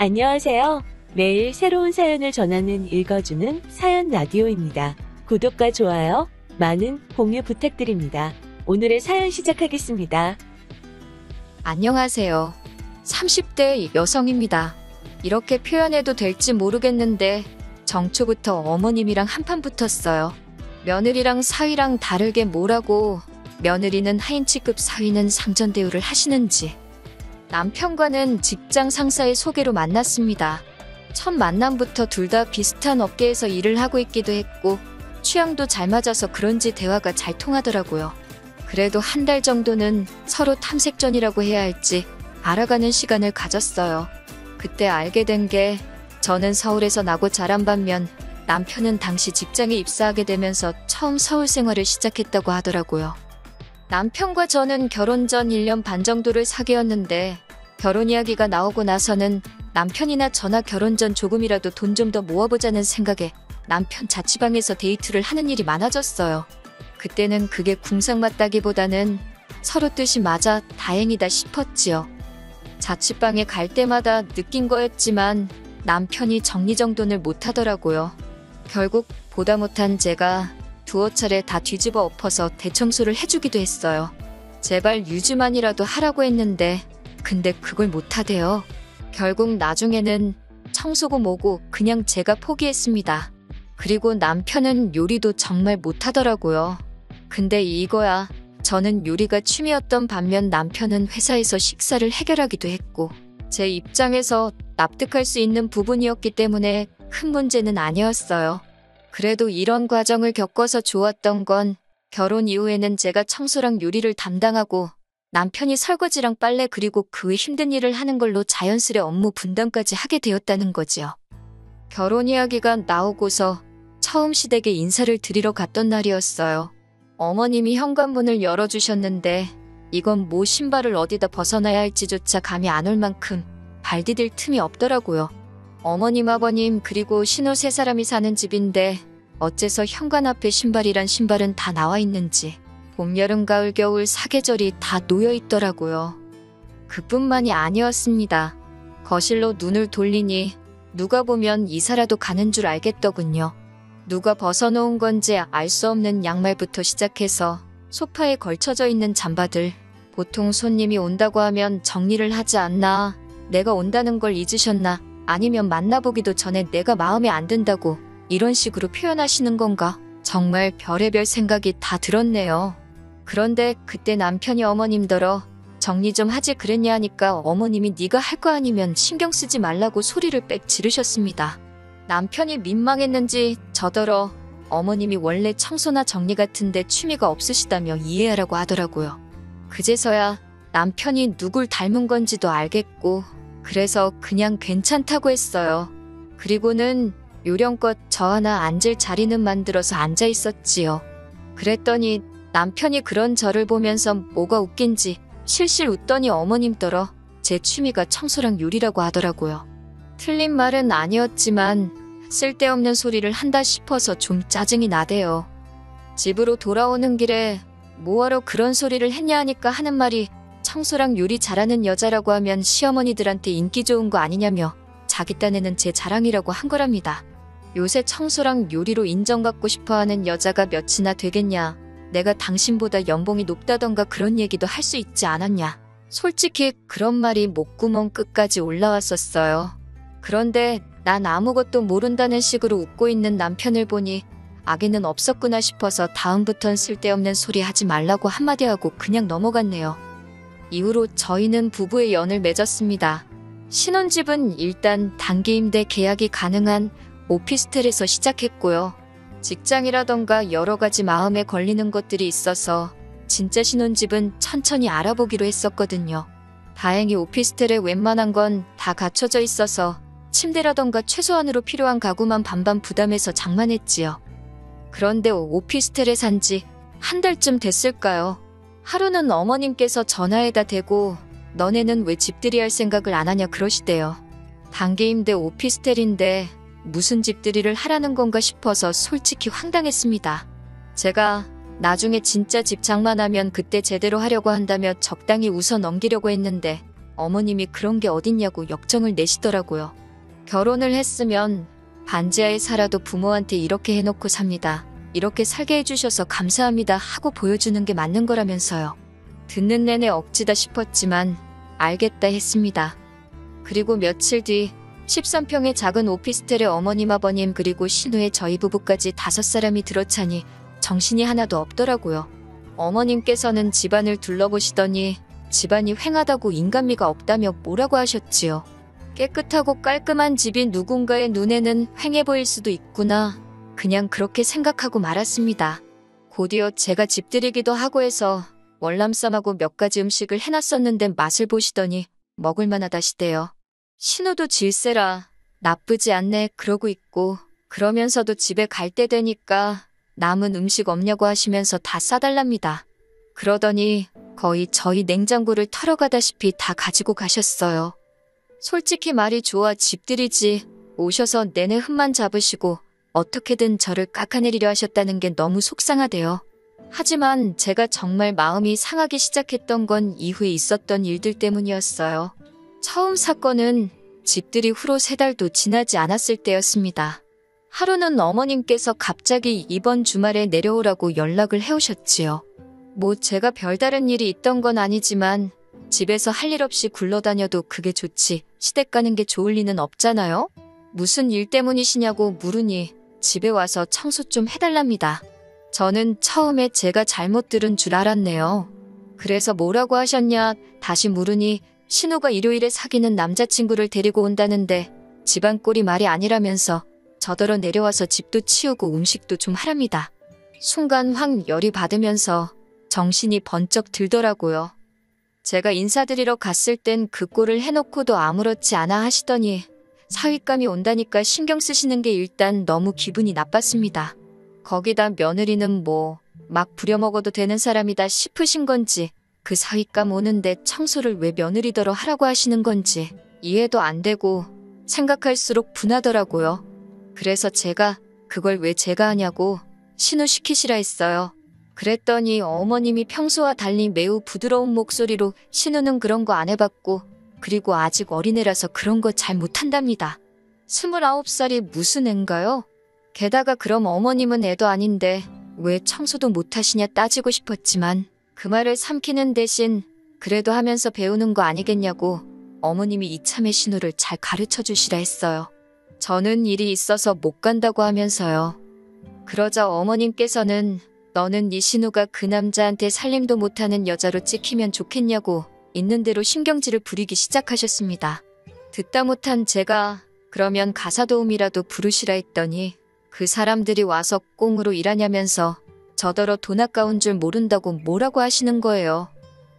안녕하세요. 매일 새로운 사연을 전하는 읽어주는 사연 라디오입니다. 구독과 좋아요, 많은 공유 부탁드립니다. 오늘의 사연 시작하겠습니다. 안녕하세요. 30대 여성입니다. 이렇게 표현해도 될지 모르겠는데 정초부터 어머님이랑 한판 붙었어요. 며느리랑 사위랑 다르게 뭐라고 며느리는 하인치급 사위는 상전 대우를 하시는지. 남편과는 직장 상사의 소개로 만났습니다. 첫 만남부터 둘 다 비슷한 업계에서 일을 하고 있기도 했고 취향도 잘 맞아서 그런지 대화가 잘 통하더라고요. 그래도 한 달 정도는 서로 탐색전이라고 해야 할지 알아가는 시간을 가졌어요. 그때 알게 된 게 저는 서울에서 나고 자란 반면 남편은 당시 직장에 입사하게 되면서 처음 서울 생활을 시작했다고 하더라고요. 남편과 저는 결혼 전 1년 반 정도를 사귀었는데 결혼 이야기가 나오고 나서는 남편이나 저나 결혼 전 조금이라도 돈 좀 더 모아보자는 생각에 남편 자취방에서 데이트를 하는 일이 많아졌어요. 그때는 그게 궁상 맞다기보다는 서로 뜻이 맞아 다행이다 싶었지요. 자취방에 갈 때마다 느낀 거였지만 남편이 정리정돈을 못하더라고요. 결국 보다 못한 제가 두어 차례 다 뒤집어 엎어서 대청소를 해주기도 했어요. 제발 유지만이라도 하라고 했는데 근데 그걸 못하대요. 결국 나중에는 청소고 뭐고 그냥 제가 포기했습니다. 그리고 남편은 요리도 정말 못하더라고요. 근데 이거야. 저는 요리가 취미였던 반면 남편은 회사에서 식사를 해결하기도 했고 제 입장에서 납득할 수 있는 부분이었기 때문에 큰 문제는 아니었어요. 그래도 이런 과정을 겪어서 좋았던 건 결혼 이후에는 제가 청소랑 요리를 담당하고 남편이 설거지랑 빨래 그리고 그 외 힘든 일을 하는 걸로 자연스레 업무 분담까지 하게 되었다는 거지요. 결혼 이야기가 나오고서 처음 시댁에 인사를 드리러 갔던 날이었어요. 어머님이 현관문을 열어주셨는데 이건 뭐 신발을 어디다 벗어나야 할지조차 감이 안 올 만큼 발 디딜 틈이 없더라고요. 어머님, 아버님 그리고 신우 세 사람이 사는 집인데 어째서 현관 앞에 신발이란 신발은 다 나와 있는지 봄, 여름, 가을, 겨울 사계절이 다 놓여 있더라고요. 그뿐만이 아니었습니다. 거실로 눈을 돌리니 누가 보면 이사라도 가는 줄 알겠더군요. 누가 벗어놓은 건지 알 수 없는 양말부터 시작해서 소파에 걸쳐져 있는 잠바들. 보통 손님이 온다고 하면 정리를 하지 않나, 내가 온다는 걸 잊으셨나, 아니면 만나보기도 전에 내가 마음에 안 든다고 이런 식으로 표현하시는 건가? 정말 별의별 생각이 다 들었네요. 그런데 그때 남편이 어머님더러 정리 좀 하지 그랬냐 하니까 어머님이 네가 할 거 아니면 신경 쓰지 말라고 소리를 빽 지르셨습니다. 남편이 민망했는지 저더러 어머님이 원래 청소나 정리 같은데 취미가 없으시다며 이해하라고 하더라고요. 그제서야 남편이 누굴 닮은 건지도 알겠고 그래서 그냥 괜찮다고 했어요. 그리고는 요령껏 저 하나 앉을 자리는 만들어서 앉아 있었지요. 그랬더니 남편이 그런 저를 보면서 뭐가 웃긴지 실실 웃더니 어머님더러 제 취미가 청소랑 요리라고 하더라고요. 틀린 말은 아니었지만 쓸데없는 소리를 한다 싶어서 좀 짜증이 나대요. 집으로 돌아오는 길에 뭐하러 그런 소리를 했냐 하니까 하는 말이 청소랑 요리 잘하는 여자라고 하면 시어머니들한테 인기 좋은 거 아니냐며 자기 딴에는 제 자랑이라고 한 거랍니다. 요새 청소랑 요리로 인정받고 싶어하는 여자가 몇이나 되겠냐. 내가 당신보다 연봉이 높다던가 그런 얘기도 할 수 있지 않았냐. 솔직히 그런 말이 목구멍 끝까지 올라왔었어요. 그런데 난 아무것도 모른다는 식으로 웃고 있는 남편을 보니 악의는 없었구나 싶어서 다음부턴 쓸데없는 소리 하지 말라고 한마디 하고 그냥 넘어갔네요. 이후로 저희는 부부의 연을 맺었습니다. 신혼집은 일단 단기 임대 계약이 가능한 오피스텔에서 시작했고요. 직장이라던가 여러 가지 마음에 걸리는 것들이 있어서 진짜 신혼집은 천천히 알아보기로 했었거든요. 다행히 오피스텔에 웬만한 건 다 갖춰져 있어서 침대라던가 최소한으로 필요한 가구만 반반 부담해서 장만했지요. 그런데 오피스텔에 산 지 한 달쯤 됐을까요? 하루는 어머님께서 전화에다 대고 너네는 왜 집들이 할 생각을 안 하냐 그러시대요. 단기 임대 오피스텔인데 무슨 집들이를 하라는 건가 싶어서 솔직히 황당했습니다. 제가 나중에 진짜 집 장만하면 그때 제대로 하려고 한다며 적당히 웃어 넘기려고 했는데 어머님이 그런 게 어딨냐고 역정을 내시더라고요. 결혼을 했으면 반지하에 살아도 부모한테 이렇게 해놓고 삽니다. 이렇게 살게 해주셔서 감사합니다 하고 보여주는 게 맞는 거라면서요. 듣는 내내 억지다 싶었지만 알겠다 했습니다. 그리고 며칠 뒤 13평의 작은 오피스텔에 어머님, 아버님 그리고 신우의 저희 부부까지 5사람이 들어차니 정신이 하나도 없더라고요. 어머님께서는 집안을 둘러보시더니 집안이 휑하다고 인간미가 없다며 뭐라고 하셨지요. 깨끗하고 깔끔한 집이 누군가의 눈에는 휑해 보일 수도 있구나. 그냥 그렇게 생각하고 말았습니다. 곧이어 제가 집들이기도 하고 해서 월남쌈하고 몇 가지 음식을 해놨었는데 맛을 보시더니 먹을만하다시대요. 신우도 질세라 나쁘지 않네 그러고 있고 그러면서도 집에 갈 때 되니까 남은 음식 없냐고 하시면서 다 싸달랍니다. 그러더니 거의 저희 냉장고를 털어가다시피 다 가지고 가셨어요. 솔직히 말이 좋아 집들이지 오셔서 내내 흠만 잡으시고 어떻게든 저를 깎아내리려 하셨다는 게 너무 속상하대요. 하지만 제가 정말 마음이 상하기 시작했던 건 이후에 있었던 일들 때문이었어요. 처음 사건은 집들이 후로 3달도 지나지 않았을 때였습니다. 하루는 어머님께서 갑자기 이번 주말에 내려오라고 연락을 해오셨지요. 뭐 제가 별다른 일이 있던 건 아니지만 집에서 할 일 없이 굴러다녀도 그게 좋지 시댁 가는 게 좋을 리는 없잖아요. 무슨 일 때문이시냐고 물으니 집에 와서 청소 좀 해달랍니다. 저는 처음에 제가 잘못 들은 줄 알았네요. 그래서 뭐라고 하셨냐 다시 물으니 신우가 일요일에 사귀는 남자친구를 데리고 온다는데 집안 꼴이 말이 아니라면서 저더러 내려와서 집도 치우고 음식도 좀 하랍니다. 순간 확 열이 받으면서 정신이 번쩍 들더라고요. 제가 인사드리러 갔을 땐 그 꼴을 해놓고도 아무렇지 않아 하시더니 사윗감이 온다니까 신경 쓰시는 게 일단 너무 기분이 나빴습니다. 거기다 며느리는 뭐 막 부려먹어도 되는 사람이다 싶으신 건지 그 사윗감 오는데 청소를 왜 며느리더러 하라고 하시는 건지 이해도 안 되고 생각할수록 분하더라고요. 그래서 제가 그걸 왜 제가 하냐고 신우 시키시라 했어요. 그랬더니 어머님이 평소와 달리 매우 부드러운 목소리로 신우는 그런 거 안 해봤고 그리고 아직 어린애라서 그런 거 잘 못한답니다. 29살이 무슨 앤가요? 게다가 그럼 어머님은 애도 아닌데 왜 청소도 못하시냐 따지고 싶었지만 그 말을 삼키는 대신 그래도 하면서 배우는 거 아니겠냐고 어머님이 이참에 신우를 잘 가르쳐 주시라 했어요. 저는 일이 있어서 못 간다고 하면서요. 그러자 어머님께서는 너는 네 신우가 그 남자한테 살림도 못하는 여자로 찍히면 좋겠냐고 있는 대로 신경질을 부리기 시작하셨습니다. 듣다 못한 제가 그러면 가사도우미라도 부르시라 했더니 그 사람들이 와서 꽁으로 일하냐면서 저더러 돈 아까운 줄 모른다고 뭐라고 하시는 거예요.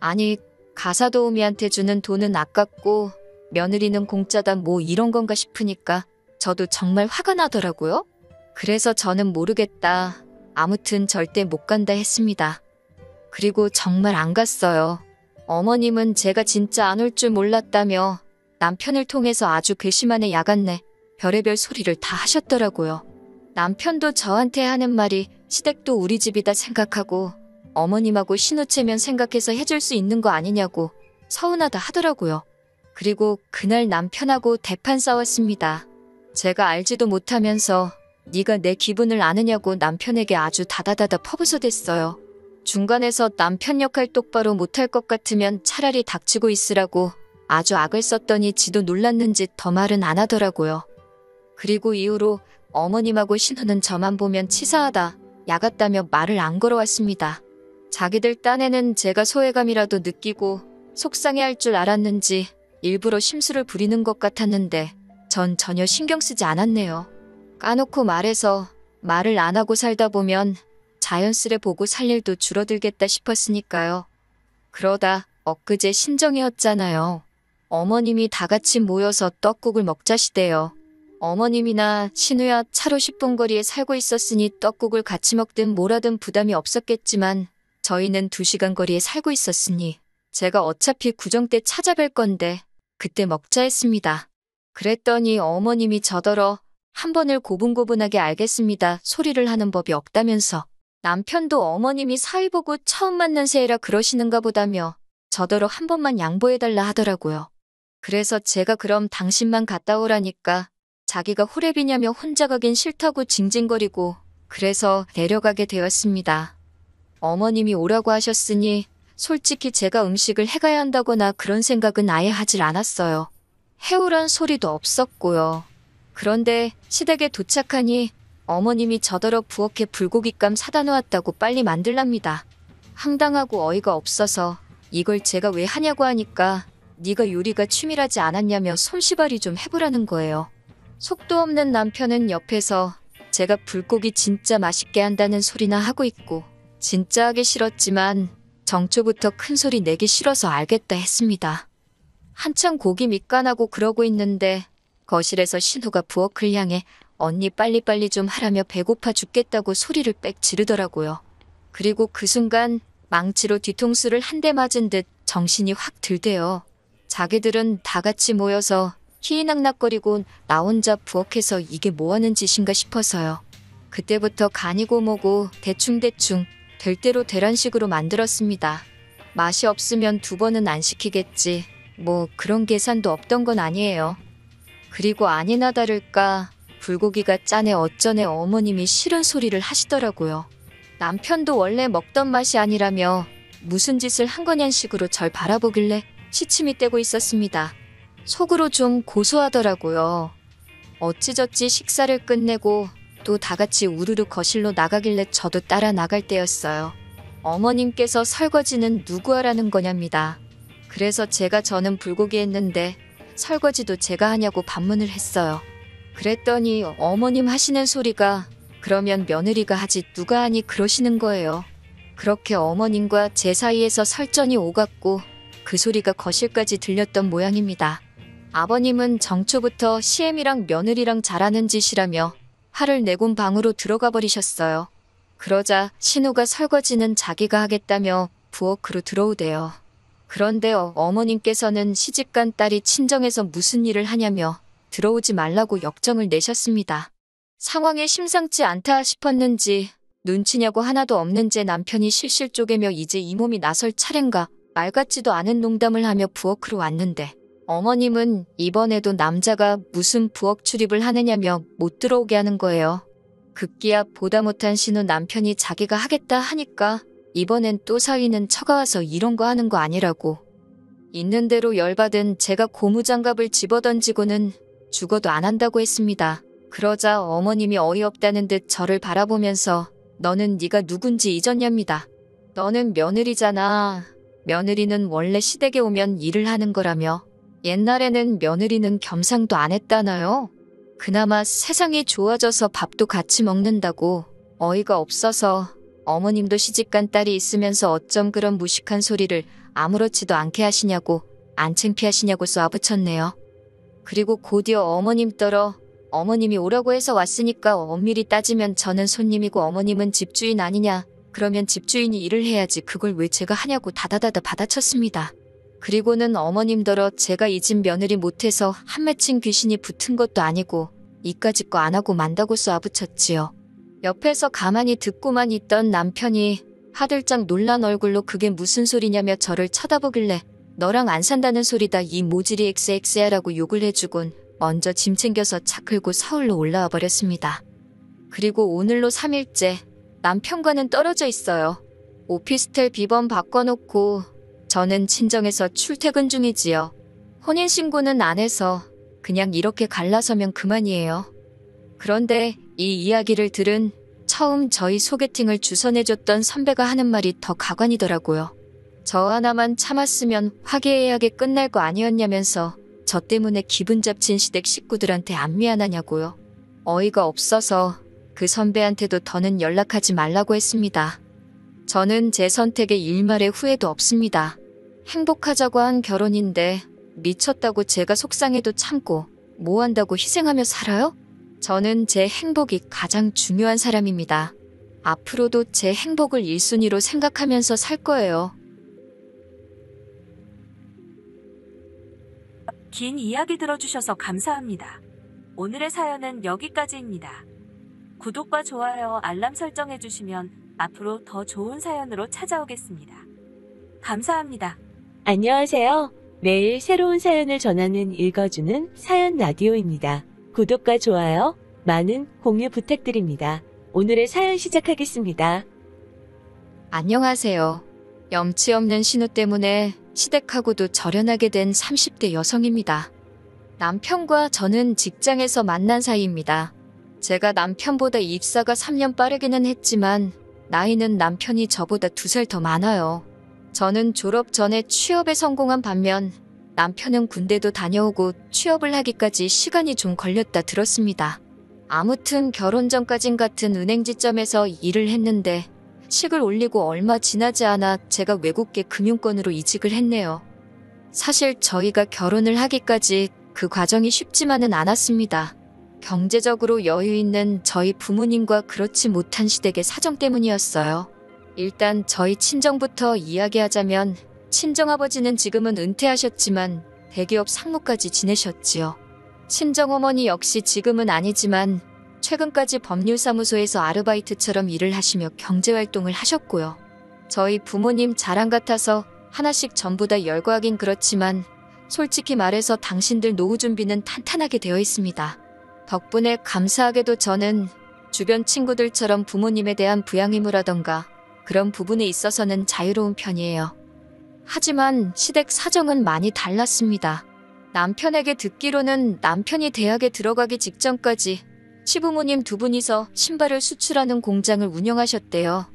아니 가사도우미한테 주는 돈은 아깝고 며느리는 공짜다 뭐 이런 건가 싶으니까 저도 정말 화가 나더라고요. 그래서 저는 모르겠다. 아무튼 절대 못 간다 했습니다. 그리고 정말 안 갔어요. 어머님은 제가 진짜 안 올 줄 몰랐다며 남편을 통해서 아주 괘씸하네 야같네 별의별 소리를 다 하셨더라고요. 남편도 저한테 하는 말이 시댁도 우리 집이다 생각하고 어머님하고 신우체면 생각해서 해줄 수 있는 거 아니냐고 서운하다 하더라고요. 그리고 그날 남편하고 대판 싸웠습니다. 제가 알지도 못하면서 네가 내 기분을 아느냐고 남편에게 아주 다다다다 퍼부서댔어요. 중간에서 남편 역할 똑바로 못할 것 같으면 차라리 닥치고 있으라고 아주 악을 썼더니 지도 놀랐는지 더 말은 안 하더라고요. 그리고 이후로 어머님하고 신우는 저만 보면 치사하다, 야같다며 말을 안 걸어왔습니다. 자기들 딴에는 제가 소외감이라도 느끼고 속상해할 줄 알았는지 일부러 심술을 부리는 것 같았는데 전 전혀 신경 쓰지 않았네요. 까놓고 말해서 말을 안 하고 살다 보면 자연스레 보고 살 일도 줄어들겠다 싶었으니까요. 그러다 엊그제 신정이었잖아요. 어머님이 다 같이 모여서 떡국을 먹자시대요. 어머님이나 신우야 차로 10분 거리에 살고 있었으니 떡국을 같이 먹든 뭐라든 부담이 없었겠지만 저희는 2시간 거리에 살고 있었으니 제가 어차피 구정 때 찾아뵐 건데 그때 먹자 했습니다. 그랬더니 어머님이 저더러 한 번을 고분고분하게 알겠습니다 소리를 하는 법이 없다면서 남편도 어머님이 사위 보고 처음 만난 새해라 그러시는가 보다며 저더러 한 번만 양보해달라 하더라고요. 그래서 제가 그럼 당신만 갔다 오라니까 자기가 호랩이냐며 혼자 가긴 싫다고 징징거리고 그래서 내려가게 되었습니다. 어머님이 오라고 하셨으니 솔직히 제가 음식을 해가야 한다거나 그런 생각은 아예 하질 않았어요. 해오란 소리도 없었고요. 그런데 시댁에 도착하니 어머님이 저더러 부엌에 불고기감 사다 놓았다고 빨리 만들랍니다. 황당하고 어이가 없어서 이걸 제가 왜 하냐고 하니까 네가 요리가 취미라지 않았냐며 손시발이 좀 해보라는 거예요. 속도 없는 남편은 옆에서 제가 불고기 진짜 맛있게 한다는 소리나 하고 있고 진짜 하기 싫었지만 정초부터 큰 소리 내기 싫어서 알겠다 했습니다. 한참 고기 밑간하고 그러고 있는데 거실에서 신우가 부엌을 향해 언니 빨리빨리 좀 하라며 배고파 죽겠다고 소리를 빽 지르더라고요. 그리고 그 순간 망치로 뒤통수를 한 대 맞은 듯 정신이 확 들대요. 자기들은 다 같이 모여서 희희낙낙거리고 나 혼자 부엌에서 이게 뭐하는 짓인가 싶어서요. 그때부터 간이고 뭐고 대충대충 될 대로 되란 식으로 만들었습니다. 맛이 없으면 2번은 안 시키겠지. 뭐 그런 계산도 없던 건 아니에요. 그리고 아니나 다를까 불고기가 짜네 어쩌네 어머님이 싫은 소리를 하시더라고요. 남편도 원래 먹던 맛이 아니라며 무슨 짓을 한 거냔 식으로 절 바라보길래 시침이 떼고 있었습니다. 속으로 좀 고소하더라고요. 어찌저찌 식사를 끝내고 또 다 같이 우르르 거실로 나가길래 저도 따라 나갈 때였어요. 어머님께서 설거지는 누구 하라는 거냐입니다. 그래서 저는 불고기 했는데 설거지도 제가 하냐고 반문을 했어요. 그랬더니 어머님 하시는 소리가 그러면 며느리가 하지 누가 하니 그러시는 거예요. 그렇게 어머님과 제 사이에서 설전이 오갔고 그 소리가 거실까지 들렸던 모양입니다. 아버님은 정초부터 시엠이랑 며느리랑 잘하는 짓이라며 화를 내곤 방으로 들어가 버리셨어요. 그러자 신우가 설거지는 자기가 하겠다며 부엌으로 들어오대요. 그런데 어머님께서는 시집간 딸이 친정에서 무슨 일을 하냐며 들어오지 말라고 역정을 내셨습니다. 상황에 심상치 않다 싶었는지 눈치냐고 하나도 없는 제 남편이 실실 쪼개며 이제 이 몸이 나설 차례인가 말 같지도 않은 농담을 하며 부엌으로 왔는데 어머님은 이번에도 남자가 무슨 부엌 출입을 하느냐며 못 들어오게 하는 거예요. 급기야 보다 못한 신우 남편이 자기가 하겠다 하니까 이번엔 또 사위는 처가와서 이런 거 하는 거 아니라고. 있는 대로 열받은 제가 고무장갑을 집어던지고는 죽어도 안 한다고 했습니다. 그러자 어머님이 어이없다는 듯 저를 바라보면서 너는 네가 누군지 잊었냐입니다. 너는 며느리잖아. 며느리는 원래 시댁에 오면 일을 하는 거라며. 옛날에는 며느리는 겸상도 안 했다나요? 그나마 세상이 좋아져서 밥도 같이 먹는다고. 어이가 없어서 어머님도 시집간 딸이 있으면서 어쩜 그런 무식한 소리를 아무렇지도 않게 하시냐고 안 창피하시냐고 쏘아붙였네요. 그리고 곧이어 어머님 떨어 어머님이 오라고 해서 왔으니까 엄밀히 따지면 저는 손님이고 어머님은 집주인 아니냐. 그러면 집주인이 일을 해야지 그걸 왜 제가 하냐고 다다다다 받아쳤습니다. 그리고는 어머님더러 제가 이 집 며느리 못해서 한 맺힌 귀신이 붙은 것도 아니고 이까짓 거 안 하고 만다고 쏘아붙였지요. 옆에서 가만히 듣고만 있던 남편이 화들짝 놀란 얼굴로 그게 무슨 소리냐며 저를 쳐다보길래 너랑 안 산다는 소리다 이 모질이 엑스엑스야라고 욕을 해주곤 먼저 짐 챙겨서 차 끌고 서울로 올라와 버렸습니다. 그리고 오늘로 3일째 남편과는 떨어져 있어요. 오피스텔 비번 바꿔놓고 저는 친정에서 출퇴근 중이지요. 혼인신고는 안 해서 그냥 이렇게 갈라서면 그만이에요. 그런데 이 이야기를 들은 처음 저희 소개팅을 주선해줬던 선배가 하는 말이 더 가관이더라고요. 저 하나만 참았으면 화기애애하게 끝날 거 아니었냐면서 저 때문에 기분 잡친 시댁 식구들한테 안 미안하냐고요. 어이가 없어서 그 선배한테도 더는 연락하지 말라고 했습니다. 저는 제 선택에 일말의 후회도 없습니다. 행복하자고 한 결혼인데 미쳤다고 제가 속상해도 참고 뭐 한다고 희생하며 살아요? 저는 제 행복이 가장 중요한 사람입니다. 앞으로도 제 행복을 1순위로 생각하면서 살 거예요. 긴 이야기 들어주셔서 감사합니다. 오늘의 사연은 여기까지입니다. 구독과 좋아요, 알람 설정해주시면 앞으로 더 좋은 사연으로 찾아오겠습니다. 감사합니다. 안녕하세요. 매일 새로운 사연을 전하는 읽어주는 사연 라디오입니다. 구독과 좋아요, 많은 공유 부탁드립니다. 오늘의 사연 시작하겠습니다. 안녕하세요. 염치 없는 신우 때문에 시댁하고도 절연하게 된 30대 여성입니다. 남편과 저는 직장에서 만난 사이입니다. 제가 남편보다 입사가 3년 빠르기는 했지만 나이는 남편이 저보다 2살 더 많아요. 저는 졸업 전에 취업에 성공한 반면 남편은 군대도 다녀오고 취업을 하기까지 시간이 좀 걸렸다 들었습니다. 아무튼 결혼 전까진 같은 은행지점에서 일을 했는데 식을 올리고 얼마 지나지 않아 제가 외국계 금융권으로 이직을 했네요. 사실 저희가 결혼을 하기까지 그 과정이 쉽지만은 않았습니다. 경제적으로 여유 있는 저희 부모님과 그렇지 못한 시댁의 사정 때문이었어요. 일단 저희 친정부터 이야기하자면 친정아버지는 지금은 은퇴하셨지만 대기업 상무까지 지내셨지요. 친정어머니 역시 지금은 아니지만 최근까지 법률사무소에서 아르바이트처럼 일을 하시며 경제활동을 하셨고요. 저희 부모님 자랑 같아서 하나씩 전부 다 열거하긴 그렇지만 솔직히 말해서 당신들 노후 준비는 탄탄하게 되어 있습니다. 덕분에 감사하게도 저는 주변 친구들처럼 부모님에 대한 부양의무라던가 그런 부분에 있어서는 자유로운 편이에요. 하지만 시댁 사정은 많이 달랐습니다. 남편에게 듣기로는 남편이 대학에 들어가기 직전까지 시부모님 2분이서 신발을 수출하는 공장을 운영하셨대요.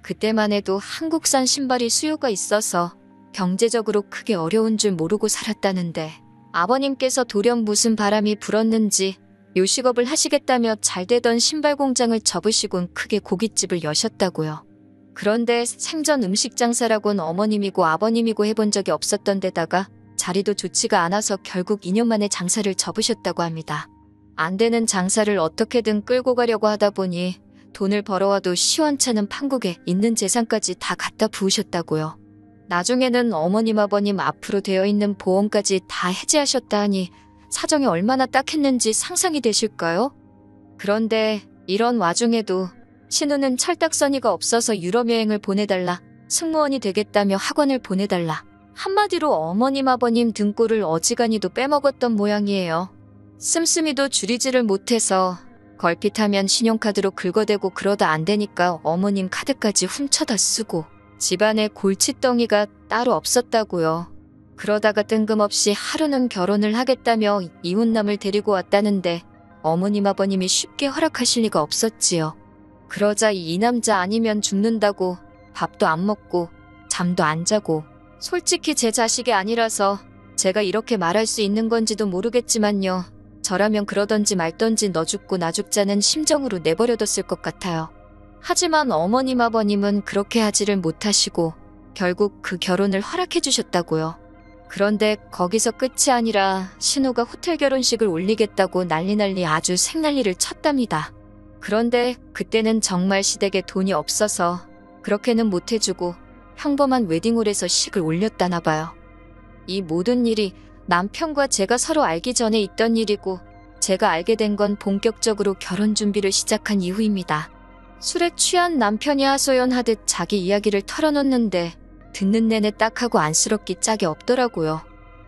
그때만 해도 한국산 신발이 수요가 있어서 경제적으로 크게 어려운 줄 모르고 살았다는데 아버님께서 돌연 무슨 바람이 불었는지 요식업을 하시겠다며 잘되던 신발 공장을 접으시곤 크게 고깃집을 여셨다고요. 그런데 생전 음식 장사라곤 어머님이고 아버님이고 해본 적이 없었던 데다가 자리도 좋지가 않아서 결국 2년 만에 장사를 접으셨다고 합니다. 안 되는 장사를 어떻게든 끌고 가려고 하다 보니 돈을 벌어와도 시원찮은 판국에 있는 재산까지 다 갖다 부으셨다고요. 나중에는 어머님 아버님 앞으로 되어 있는 보험까지 다 해지하셨다 하니 사정이 얼마나 딱했는지 상상이 되실까요? 그런데 이런 와중에도 신우는 철딱서니가 없어서 유럽 여행을 보내달라, 승무원이 되겠다며 학원을 보내달라, 한마디로 어머님 아버님 등골을 어지간히도 빼먹었던 모양이에요. 씀씀이도 줄이지를 못해서 걸핏하면 신용카드로 긁어대고 그러다 안 되니까 어머님 카드까지 훔쳐다 쓰고 집안에 골칫덩이가 따로 없었다고요. 그러다가 뜬금없이 하루는 결혼을 하겠다며 이혼남을 데리고 왔다는데 어머님 아버님이 쉽게 허락하실 리가 없었지요. 그러자 이 남자 아니면 죽는다고 밥도 안 먹고 잠도 안 자고 솔직히 제 자식이 아니라서 제가 이렇게 말할 수 있는 건지도 모르겠지만요. 저라면 그러던지 말던지 너 죽고 나 죽자는 심정으로 내버려뒀을 것 같아요. 하지만 어머님 아버님은 그렇게 하지를 못하시고 결국 그 결혼을 허락해 주셨다고요. 그런데 거기서 끝이 아니라 신우가 호텔 결혼식을 올리겠다고 난리 아주 생난리를 쳤답니다. 그런데 그때는 정말 시댁에 돈이 없어서 그렇게는 못해주고 평범한 웨딩홀에서 식을 올렸다나 봐요. 이 모든 일이 남편과 제가 서로 알기 전에 있던 일이고 제가 알게 된 건 본격적으로 결혼 준비를 시작한 이후입니다. 술에 취한 남편이 하소연하듯 자기 이야기를 털어놓는데 듣는 내내 딱하고 안쓰럽기 짝이 없더라고요.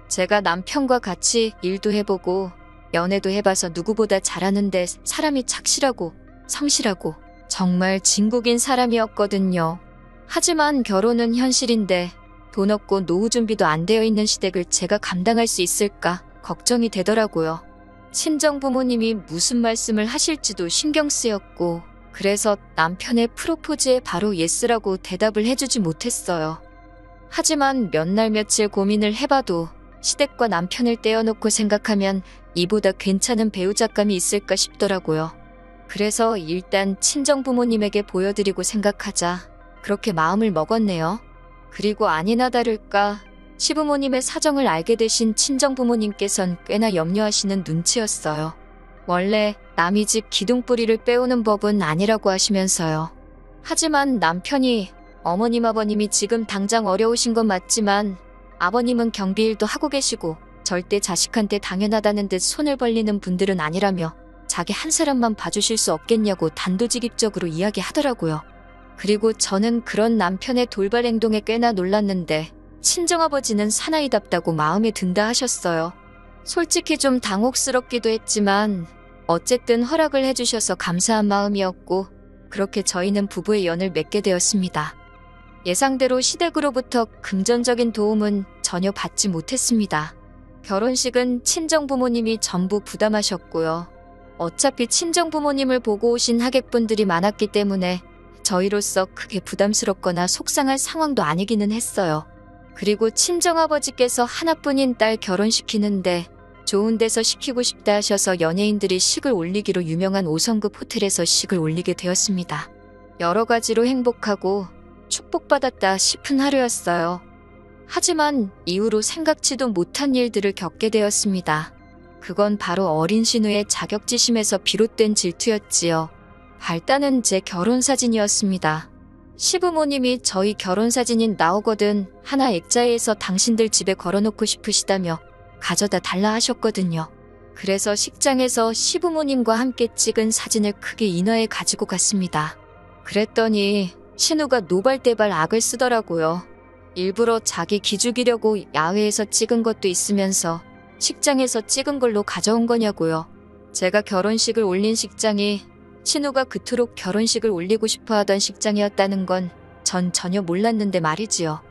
제가 남편과 같이 일도 해보고 연애도 해봐서 누구보다 잘하는데 사람이 착실하고 성실하고 정말 진국인 사람이었거든요. 하지만 결혼은 현실인데 돈 없고 노후 준비도 안 되어 있는 시댁을 제가 감당할 수 있을까 걱정이 되더라고요. 친정 부모님이 무슨 말씀을 하실지도 신경 쓰였고 그래서 남편의 프로포즈에 바로 예스라고 대답을 해주지 못했어요. 하지만 몇 날 며칠 고민을 해봐도 시댁과 남편을 떼어놓고 생각하면 이보다 괜찮은 배우자감이 있을까 싶더라고요. 그래서 일단 친정 부모님에게 보여드리고 생각하자 그렇게 마음을 먹었네요. 그리고 아니나 다를까 시부모님의 사정을 알게 되신 친정 부모님께선 꽤나 염려하시는 눈치였어요. 원래 남의 집 기둥뿌리를 빼오는 법은 아니라고 하시면서요. 하지만 남편이 어머님 아버님이 지금 당장 어려우신 건 맞지만 아버님은 경비일도 하고 계시고 절대 자식한테 당연하다는 듯 손을 벌리는 분들은 아니라며 자기 한 사람만 봐주실 수 없겠냐고 단도직입적으로 이야기하더라고요. 그리고 저는 그런 남편의 돌발 행동에 꽤나 놀랐는데 친정아버지는 사나이답다고 마음에 든다 하셨어요. 솔직히 좀 당혹스럽기도 했지만 어쨌든 허락을 해주셔서 감사한 마음이었고 그렇게 저희는 부부의 연을 맺게 되었습니다. 예상대로 시댁으로부터 금전적인 도움은 전혀 받지 못했습니다. 결혼식은 친정부모님이 전부 부담하셨고요. 어차피 친정부모님을 보고 오신 하객분들이 많았기 때문에 저희로서 크게 부담스럽거나 속상할 상황도 아니기는 했어요. 그리고 친정아버지께서 하나뿐인 딸 결혼시키는데 좋은 데서 시키고 싶다 하셔서 연예인들이 식을 올리기로 유명한 5성급 호텔에서 식을 올리게 되었습니다. 여러 가지로 행복하고 축복받았다 싶은 하루였어요. 하지만 이후로 생각지도 못한 일들을 겪게 되었습니다. 그건 바로 어린 신우의 자격지심에서 비롯된 질투였지요. 발단은 제 결혼사진이었습니다. 시부모님이 저희 결혼사진이 나오거든 하나 액자에서 당신들 집에 걸어놓고 싶으시다며 가져다 달라 하셨거든요. 그래서 식장에서 시부모님과 함께 찍은 사진을 크게 인화해 가지고 갔습니다. 그랬더니 신우가 노발대발 악을 쓰더라고요. 일부러 자기 기죽이려고 야외에서 찍은 것도 있으면서 식장에서 찍은 걸로 가져온 거냐고요. 제가 결혼식을 올린 식장이 신우가 그토록 결혼식을 올리고 싶어 하던 식장이었다는 건 전 전혀 몰랐는데 말이지요.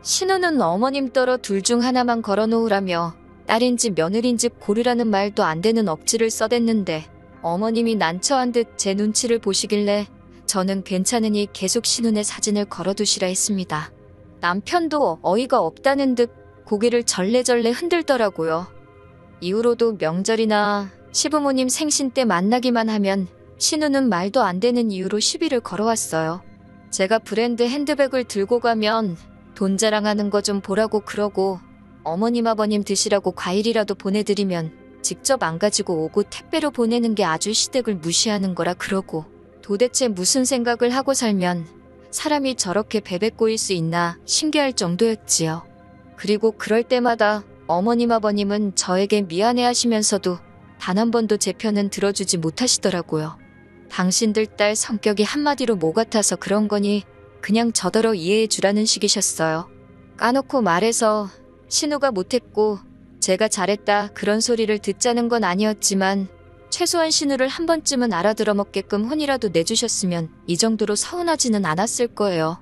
신우는 어머님 떨어 둘 중 하나만 걸어놓으라며 딸인지 며느리인지 고르라는 말도 안 되는 억지를 써댔는데 어머님이 난처한 듯 제 눈치를 보시길래 저는 괜찮으니 계속 신우네 사진을 걸어두시라 했습니다. 남편도 어이가 없다는 듯 고개를 절레절레 흔들더라고요. 이후로도 명절이나 시부모님 생신 때 만나기만 하면 신우는 말도 안 되는 이유로 시비를 걸어왔어요. 제가 브랜드 핸드백을 들고 가면 돈 자랑하는 거 좀 보라고 그러고 어머님 아버님 드시라고 과일이라도 보내드리면 직접 안 가지고 오고 택배로 보내는 게 아주 시댁을 무시하는 거라 그러고 도대체 무슨 생각을 하고 살면 사람이 저렇게 베베 꼬일 수 있나 신기할 정도였지요. 그리고 그럴 때마다 어머님 아버님은 저에게 미안해 하시면서도 단 한 번도 제 편은 들어주지 못하시더라고요. 당신들 딸 성격이 한마디로 모 같아서 그런 거니 그냥 저더러 이해해 주라는 식이셨어요. 까놓고 말해서 신우가 못했고 제가 잘했다 그런 소리를 듣자는 건 아니었지만 최소한 신우를 한 번쯤은 알아들어 먹게끔 혼이라도 내주셨으면 이 정도로 서운하지는 않았을 거예요.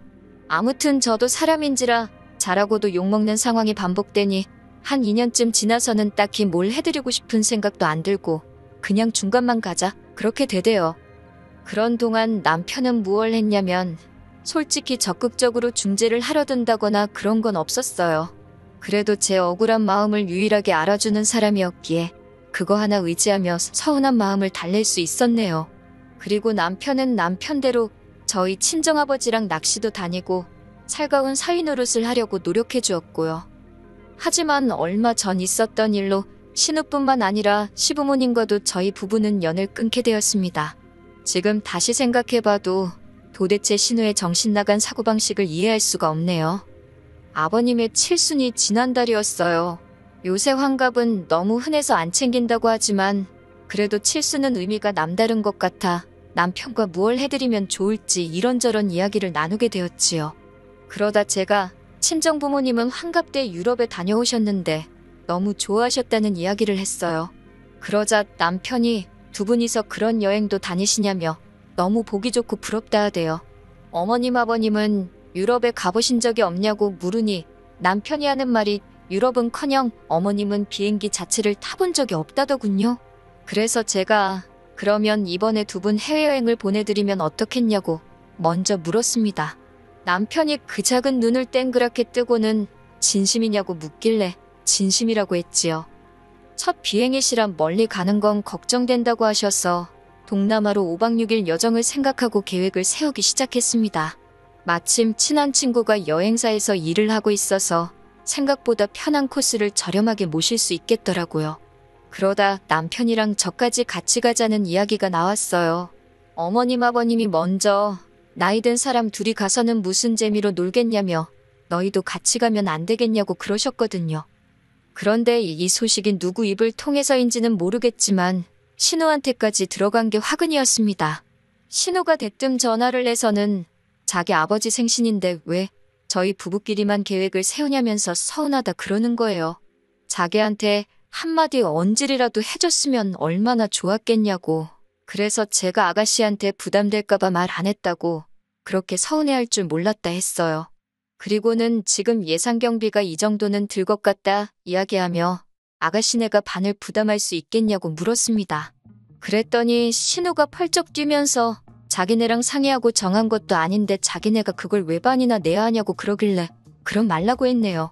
아무튼 저도 사람인지라 잘하고도 욕먹는 상황이 반복되니 한 2년쯤 지나서는 딱히 뭘 해드리고 싶은 생각도 안 들고 그냥 중간만 가자 그렇게 되대요. 그런 동안 남편은 무얼 했냐면 솔직히 적극적으로 중재를 하려 든다거나 그런 건 없었어요. 그래도 제 억울한 마음을 유일하게 알아주는 사람이었기에 그거 하나 의지하며 서운한 마음을 달랠 수 있었네요. 그리고 남편은 남편대로 저희 친정아버지랑 낚시도 다니고 살가운 사위 노릇을 하려고 노력해 주었고요. 하지만 얼마 전 있었던 일로 신우뿐만 아니라 시부모님과도 저희 부부는 연을 끊게 되었습니다. 지금 다시 생각해봐도 도대체 신우의 정신나간 사고방식을 이해할 수가 없네요. 아버님의 칠순이 지난달이었어요. 요새 환갑은 너무 흔해서 안 챙긴다고 하지만 그래도 칠순은 의미가 남다른 것 같아 남편과 무얼 해드리면 좋을지 이런저런 이야기를 나누게 되었지요. 그러다 제가 친정부모님은 환갑 때 유럽에 다녀오셨는데 너무 좋아하셨다는 이야기를 했어요. 그러자 남편이 두 분이서 그런 여행도 다니시냐며 너무 보기 좋고 부럽다 하대요. 어머님 아버님은 유럽에 가보신 적이 없냐고 물으니 남편이 하는 말이 유럽은커녕 어머님은 비행기 자체를 타본 적이 없다더군요. 그래서 제가 그러면 이번에 두 분 해외여행을 보내드리면 어떻겠냐고 먼저 물었습니다. 남편이 그 작은 눈을 땡그랗게 뜨고는 진심이냐고 묻길래 진심이라고 했지요. 첫 비행이시라 멀리 가는 건 걱정된다고 하셔서 동남아로 5박 6일 여정을 생각하고 계획을 세우기 시작했습니다. 마침 친한 친구가 여행사에서 일을 하고 있어서 생각보다 편한 코스를 저렴하게 모실 수 있겠더라고요. 그러다 남편이랑 저까지 같이 가자는 이야기가 나왔어요. 어머님 아버님이 먼저 나이 든 사람 둘이 가서는 무슨 재미로 놀겠냐며 너희도 같이 가면 안 되겠냐고 그러셨거든요. 그런데 이 소식이 누구 입을 통해서인지는 모르겠지만 신우한테까지 들어간 게 화근이었습니다. 신우가 대뜸 전화를 해서는 자기 아버지 생신인데 왜 저희 부부끼리만 계획을 세우냐면서 서운하다 그러는 거예요. 자기한테 한마디 언질이라도 해줬으면 얼마나 좋았겠냐고. 그래서 제가 아가씨한테 부담될까봐 말 안 했다고 그렇게 서운해할 줄 몰랐다 했어요. 그리고는 지금 예상 경비가 이 정도는 들 것 같다 이야기하며 아가씨네가 반을 부담할 수 있겠냐고 물었습니다. 그랬더니 신우가 펄쩍 뛰면서 자기네랑 상의하고 정한 것도 아닌데 자기네가 그걸 왜 반이나 내야 하냐고 그러길래 그럼 말라고 했네요.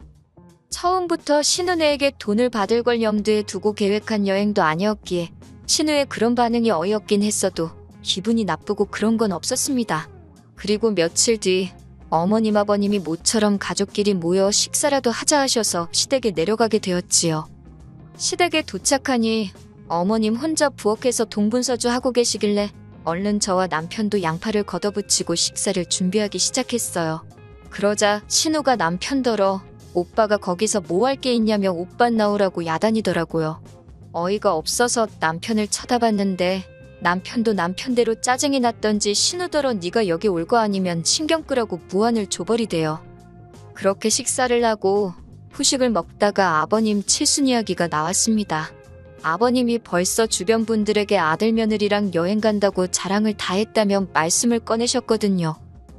처음부터 신우네에게 돈을 받을 걸 염두에 두고 계획한 여행도 아니었기에 신우의 그런 반응이 어이없긴 했어도 기분이 나쁘고 그런 건 없었습니다. 그리고 며칠 뒤 어머님 아버님이 모처럼 가족끼리 모여 식사라도 하자 하셔서 시댁에 내려가게 되었지요. 시댁에 도착하니 어머님 혼자 부엌에서 동분서주 하고 계시길래 얼른 저와 남편도 양팔을 걷어붙이고 식사를 준비하기 시작했어요. 그러자 신우가 남편더러 오빠가 거기서 뭐 할 게 있냐며 옷밭 나오라고 야단이더라고요. 어이가 없어서 남편을 쳐다봤는데 남편도 남편대로 짜증이 났던지 신우더러 네가 여기 올 거 아니면 신경 끄라고 무안을 줘버리대요. 그렇게 식사를 하고 후식을 먹다가 아버님 칠순 이야기가 나왔습니다. 아버님이 벌써 주변 분들에게 아들 며느리랑 여행 간다고 자랑을 다 했다며 말씀을 꺼내셨거든요.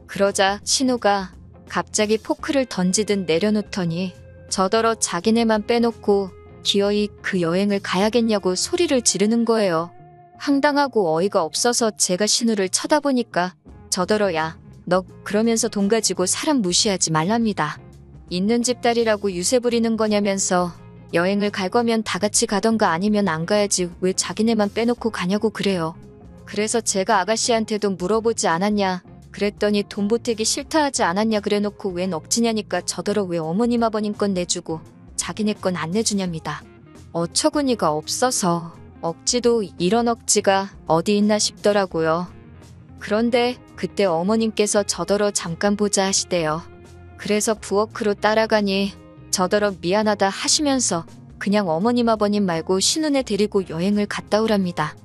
그러자 신우가 갑자기 포크를 던지듯 내려놓더니 저더러 자기네만 빼놓고 기어이 그 여행을 가야겠냐고 소리를 지르는 거예요. 황당하고 어이가 없어서 제가 신우를 쳐다보니까 저더러 야, 너 그러면서 돈 가지고 사람 무시하지 말랍니다. 있는 집 딸이라고 유세 부리는 거냐면서 여행을 갈 거면 다 같이 가던가 아니면 안 가야지 왜 자기네만 빼놓고 가냐고 그래요. 그래서 제가 아가씨한테도 물어보지 않았냐 그랬더니 돈 보태기 싫다 하지 않았냐 그래놓고 웬 억지냐니까 저더러 왜 어머님 아버님 건 내주고 자기네 건 안 내주냐입니다. 어처구니가 없어서 억지도 이런 억지가 어디 있나 싶더라고요. 그런데 그때 어머님께서 저더러 잠깐 보자 하시대요. 그래서 부엌으로 따라가니 저더러 미안하다 하시면서 그냥 어머님 아버님 말고 신우네 데리고 여행을 갔다 오랍니다.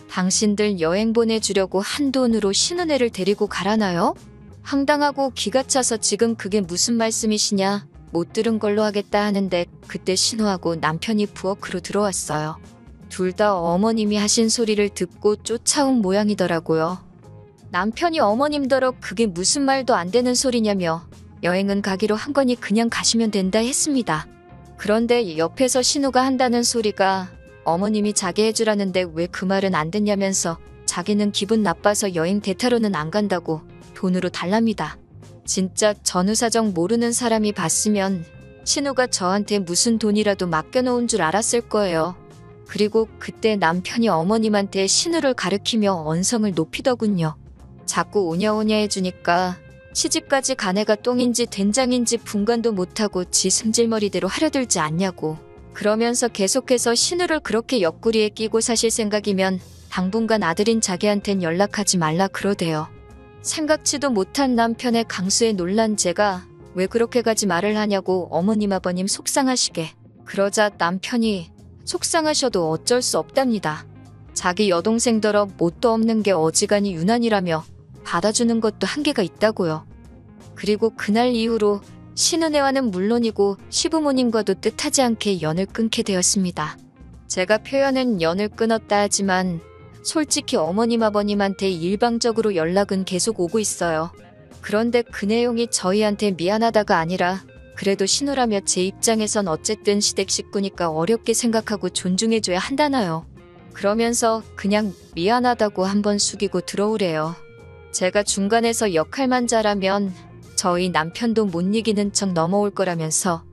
당신들 여행 보내주려고 한돈으로 신우네를 데리고 가라나요? 황당하고 기가 차서 지금 그게 무슨 말씀이시냐 못 들은 걸로 하겠다 하는데 그때 신우하고 남편이 부엌으로 들어왔어요. 둘 다 어머님이 하신 소리를 듣고 쫓아온 모양이더라고요. 남편이 어머님더러 그게 무슨 말도 안 되는 소리냐며 여행은 가기로 한 거니 그냥 가시면 된다 했습니다. 그런데 옆에서 신우가 한다는 소리가 어머님이 자기 해주라는데 왜 그 말은 안 됐냐면서 자기는 기분 나빠서 여행 대타로는 안 간다고 돈으로 달랍니다. 진짜 전후사정 모르는 사람이 봤으면 신우가 저한테 무슨 돈이라도 맡겨놓은 줄 알았을 거예요. 그리고 그때 남편이 어머님한테 신우를 가리키며 언성을 높이더군요. 자꾸 오냐오냐 해주니까 시집까지 간 애가 똥인지 된장인지 분간도 못하고 지 승질머리대로 하려들지 않냐고. 그러면서 계속해서 신우를 그렇게 옆구리에 끼고 사실 생각이면 당분간 아들인 자기한텐 연락하지 말라 그러대요. 생각지도 못한 남편의 강수에 놀란 제가 왜 그렇게 가지 말을 하냐고 어머님 아버님 속상하시게. 그러자 남편이 속상하셔도 어쩔 수 없답니다. 자기 여동생더러 뭣도 없는 게 어지간히 유난이라며 받아주는 것도 한계가 있다고요. 그리고 그날 이후로 신은혜와는 물론이고 시부모님과도 뜻하지 않게 연을 끊게 되었습니다. 제가 표현은 연을 끊었다 하지만 솔직히 어머님 아버님한테 일방적으로 연락은 계속 오고 있어요. 그런데 그 내용이 저희한테 미안하다가 아니라 그래도 신우라며 제 입장에선 어쨌든 시댁 식구니까 어렵게 생각하고 존중해줘야 한다나요. 그러면서 그냥 미안하다고 한번 숙이고 들어오래요. 제가 중간에서 역할만 잘하면 저희 남편도 못 이기는 척 넘어올 거라면서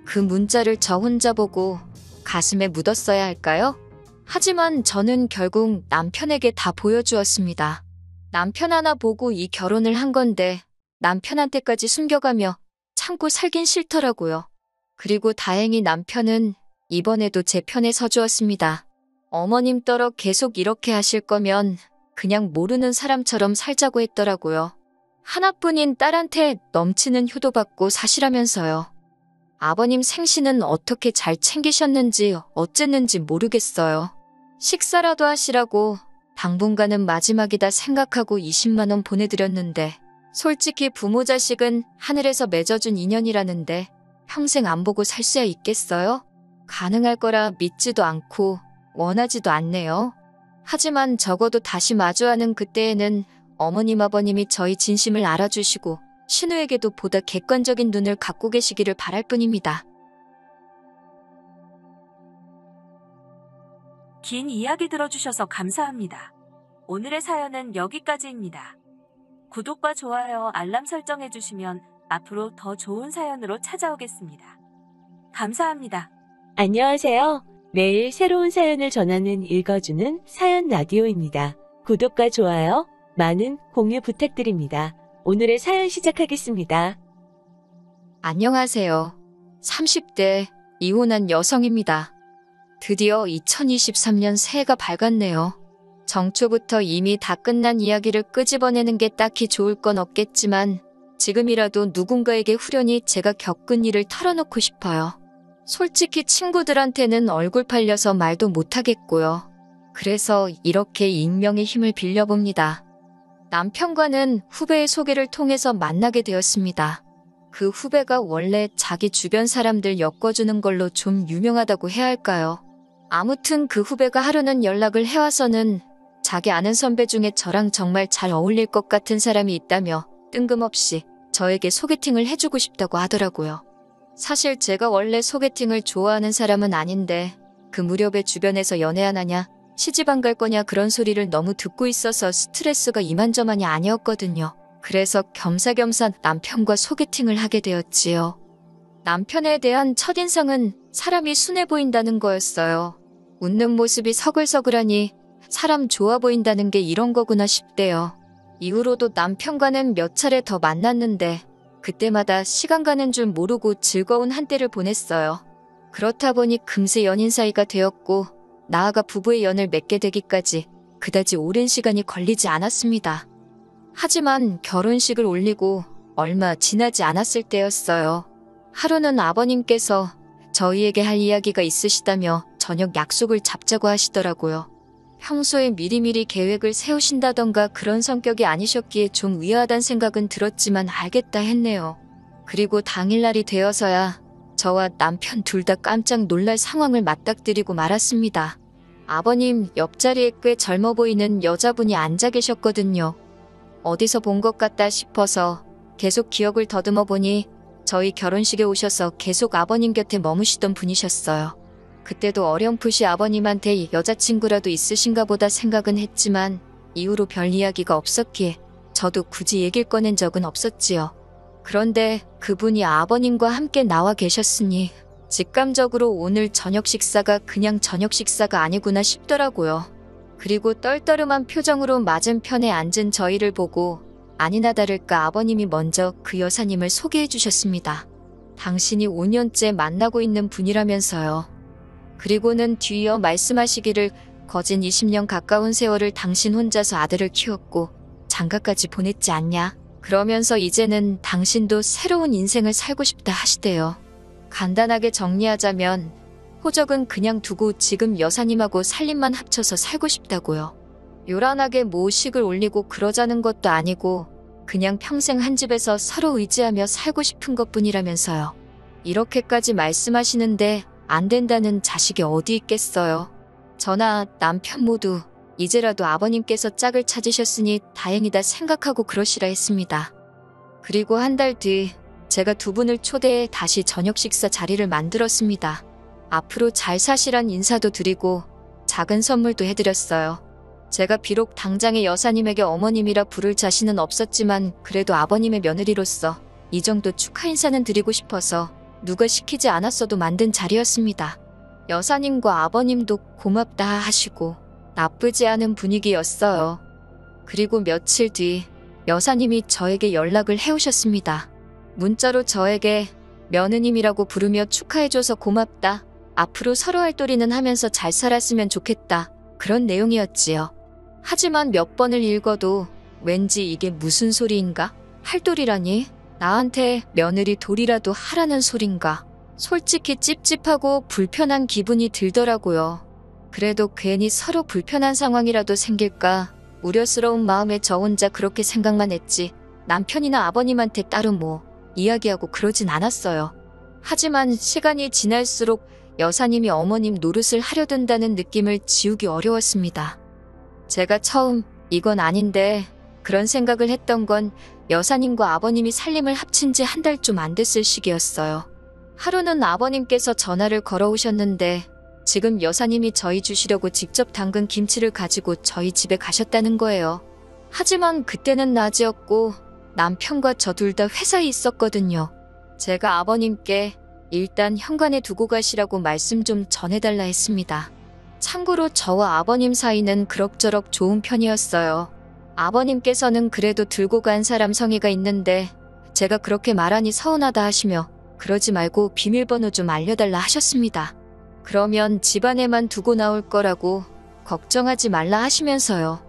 그 문자를 저 혼자 보고 가슴에 묻었어야 할까요? 하지만 저는 결국 남편에게 다 보여주었습니다. 남편 하나 보고 이 결혼을 한 건데 남편한테까지 숨겨가며 참고 살긴 싫더라고요. 그리고 다행히 남편은 이번에도 제 편에 서주었습니다. 어머님 떨어 계속 이렇게 하실 거면 그냥 모르는 사람처럼 살자고 했더라고요. 하나뿐인 딸한테 넘치는 효도받고 사시라면서요. 아버님 생신은 어떻게 잘 챙기셨는지 어쨌는지 모르겠어요. 식사라도 하시라고 당분간은 마지막이다 생각하고 20만 원 보내드렸는데 솔직히 부모 자식은 하늘에서 맺어준 인연이라는데 평생 안 보고 살 수야 있겠어요? 가능할 거라 믿지도 않고 원하지도 않네요. 하지만 적어도 다시 마주하는 그때에는 어머님 아버님이 저희 진심을 알아주시고 신우에게도 보다 객관적인 눈을 갖고 계시기를 바랄 뿐입니다. 긴 이야기 들어주셔서 감사합니다. 오늘의 사연은 여기까지입니다. 구독과 좋아요, 알람 설정해주시면 앞으로 더 좋은 사연으로 찾아오겠습니다. 감사합니다. 안녕하세요. 매일 새로운 사연을 전하는 읽어주는 사연 라디오입니다. 구독과 좋아요, 많은 공유 부탁드립니다. 오늘의 사연 시작하겠습니다. 안녕하세요. 30대 이혼한 여성입니다. 드디어 2023년 새해가 밝았네요. 정초부터 이미 다 끝난 이야기를 끄집어내는 게 딱히 좋을 건 없겠지만 지금이라도 누군가에게 후련히 제가 겪은 일을 털어놓고 싶어요. 솔직히 친구들한테는 얼굴 팔려서 말도 못하겠고요. 그래서 이렇게 익명의 힘을 빌려봅니다. 남편과는 후배의 소개를 통해서 만나게 되었습니다. 그 후배가 원래 자기 주변 사람들 엮어주는 걸로 좀 유명하다고 해야 할까요? 아무튼 그 후배가 하루는 연락을 해와서는 자기 아는 선배 중에 저랑 정말 잘 어울릴 것 같은 사람이 있다며 뜬금없이 저에게 소개팅을 해주고 싶다고 하더라고요. 사실 제가 원래 소개팅을 좋아하는 사람은 아닌데 그 무렵에 주변에서 연애 안 하냐, 시집 안 갈 거냐 그런 소리를 너무 듣고 있어서 스트레스가 이만저만이 아니었거든요. 그래서 겸사겸사 남편과 소개팅을 하게 되었지요. 남편에 대한 첫인상은 사람이 순해 보인다는 거였어요. 웃는 모습이 서글서글하니 사람 좋아 보인다는 게 이런 거구나 싶대요. 이후로도 남편과는 몇 차례 더 만났는데 그때마다 시간 가는 줄 모르고 즐거운 한때를 보냈어요. 그렇다 보니 금세 연인 사이가 되었고 나아가 부부의 연을 맺게 되기까지 그다지 오랜 시간이 걸리지 않았습니다. 하지만 결혼식을 올리고 얼마 지나지 않았을 때였어요. 하루는 아버님께서 저희에게 할 이야기가 있으시다며 저녁 약속을 잡자고 하시더라고요. 평소에 미리미리 계획을 세우신다던가 그런 성격이 아니셨기에 좀 의아하단 생각은 들었지만 알겠다 했네요. 그리고 당일날이 되어서야 저와 남편 둘 다 깜짝 놀랄 상황을 맞닥뜨리고 말았습니다. 아버님 옆자리에 꽤 젊어 보이는 여자분이 앉아 계셨거든요. 어디서 본 것 같다 싶어서 계속 기억을 더듬어 보니 저희 결혼식에 오셔서 계속 아버님 곁에 머무시던 분이셨어요. 그때도 어렴풋이 아버님한테 여자친구라도 있으신가 보다 생각은 했지만 이후로 별 이야기가 없었기에 저도 굳이 얘기를 꺼낸 적은 없었지요. 그런데 그분이 아버님과 함께 나와 계셨으니 직감적으로 오늘 저녁 식사가 그냥 저녁 식사가 아니구나 싶더라고요. 그리고 떨떠름한 표정으로 맞은편에 앉은 저희를 보고 아니나 다를까 아버님이 먼저 그 여사님을 소개해 주셨습니다. 당신이 5년째 만나고 있는 분이라면서요. 그리고는 뒤이어 말씀하시기를 거진 20년 가까운 세월을 당신 혼자서 아들을 키웠고 장가까지 보냈지 않냐. 그러면서 이제는 당신도 새로운 인생을 살고 싶다 하시대요. 간단하게 정리하자면 호적은 그냥 두고 지금 여사님하고 살림만 합쳐서 살고 싶다고요. 요란하게 모식을 올리고 그러자는 것도 아니고 그냥 평생 한 집에서 서로 의지하며 살고 싶은 것뿐이라면서요. 이렇게까지 말씀하시는데 안 된다는 자식이 어디 있겠어요. 저나 남편 모두 이제라도 아버님께서 짝을 찾으셨으니 다행이다 생각하고 그러시라 했습니다. 그리고 한 달 뒤 제가 두 분을 초대해 다시 저녁 식사 자리를 만들었습니다. 앞으로 잘 사시란 인사도 드리고 작은 선물도 해드렸어요. 제가 비록 당장의 여사님에게 어머님이라 부를 자신은 없었지만 그래도 아버님의 며느리로서 이 정도 축하 인사는 드리고 싶어서 누가 시키지 않았어도 만든 자리였습니다. 여사님과 아버님도 고맙다 하시고 나쁘지 않은 분위기였어요. 그리고 며칠 뒤 여사님이 저에게 연락을 해오셨습니다. 문자로 저에게 며느님이라고 부르며 축하해줘서 고맙다. 앞으로 서로 할도리는 하면서 잘 살았으면 좋겠다. 그런 내용이었지요. 하지만 몇 번을 읽어도 왠지 이게 무슨 소리인가? 할도리라니? 나한테 며느리 돌이라도 하라는 소린가? 솔직히 찝찝하고 불편한 기분이 들더라고요. 그래도 괜히 서로 불편한 상황이라도 생길까 우려스러운 마음에 저 혼자 그렇게 생각만 했지 남편이나 아버님한테 따로 뭐 이야기하고 그러진 않았어요. 하지만 시간이 지날수록 여사님이 어머님 노릇을 하려 든다는 느낌을 지우기 어려웠습니다. 제가 처음 이건 아닌데 그런 생각을 했던 건 여사님과 아버님이 살림을 합친 지 한 달 좀 안 됐을 시기였어요. 하루는 아버님께서 전화를 걸어오셨는데 지금 여사님이 저희 주시려고 직접 담근 김치를 가지고 저희 집에 가셨다는 거예요. 하지만 그때는 낮이었고 남편과 저 둘 다 회사에 있었거든요. 제가 아버님께 일단 현관에 두고 가시라고 말씀 좀 전해달라 했습니다. 참고로 저와 아버님 사이는 그럭저럭 좋은 편이었어요. 아버님께서는 그래도 들고 간 사람 성의가 있는데 제가 그렇게 말하니 서운하다 하시며 그러지 말고 비밀번호 좀 알려달라 하셨습니다. 그러면 집안에만 두고 나올 거라고 걱정하지 말라 하시면서요.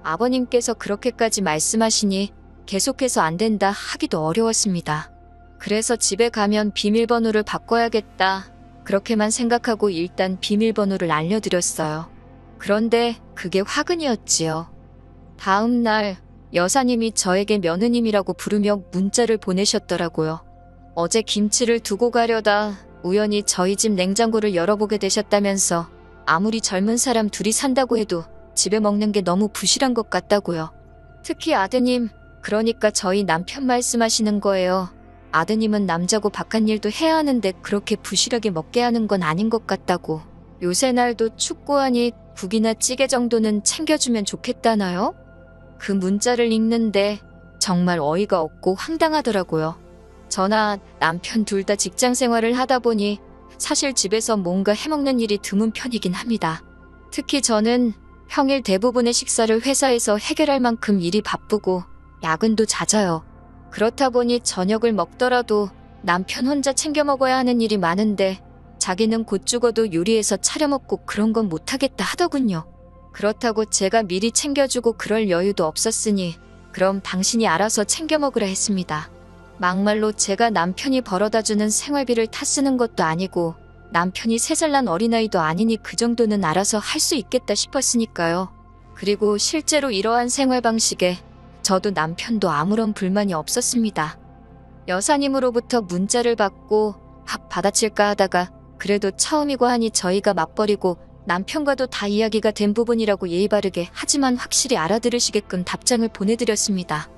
아버님께서 그렇게까지 말씀하시니 계속해서 안 된다 하기도 어려웠습니다. 그래서 집에 가면 비밀번호를 바꿔야겠다. 그렇게만 생각하고 일단 비밀번호를 알려드렸어요. 그런데 그게 화근이었지요. 다음 날 여사님이 저에게 며느님이라고 부르며 문자를 보내셨더라고요. 어제 김치를 두고 가려다 우연히 저희 집 냉장고를 열어보게 되셨다면서 아무리 젊은 사람 둘이 산다고 해도 집에 먹는 게 너무 부실한 것 같다고요. 특히 아드님, 그러니까 저희 남편 말씀하시는 거예요. 아드님은 남자고 바깥일도 해야 하는데 그렇게 부실하게 먹게 하는 건 아닌 것 같다고. 요새 날도 춥고하니 국이나 찌개 정도는 챙겨주면 좋겠다나요? 그 문자를 읽는데 정말 어이가 없고 황당하더라고요. 저나 남편 둘 다 직장 생활을 하다 보니 사실 집에서 뭔가 해먹는 일이 드문 편이긴 합니다. 특히 저는 평일 대부분의 식사를 회사에서 해결할 만큼 일이 바쁘고 야근도 잦아요. 그렇다 보니 저녁을 먹더라도 남편 혼자 챙겨 먹어야 하는 일이 많은데 자기는 곧 죽어도 요리해서 차려 먹고 그런 건 못하겠다 하더군요. 그렇다고 제가 미리 챙겨주고 그럴 여유도 없었으니 그럼 당신이 알아서 챙겨 먹으라 했습니다. 막말로 제가 남편이 벌어다주는 생활비를 타 쓰는 것도 아니고 남편이 3살 난 어린아이도 아니니 그 정도는 알아서 할 수 있겠다 싶었으니까요. 그리고 실제로 이러한 생활 방식에 저도 남편도 아무런 불만이 없었습니다. 여사님으로부터 문자를 받고 밥 받아칠까 하다가 그래도 처음이고 하니 저희가 맞벌이고 남편과도 다 이야기가 된 부분이라고 예의 바르게 하지만 확실히 알아들으시게끔 답장을 보내드렸습니다.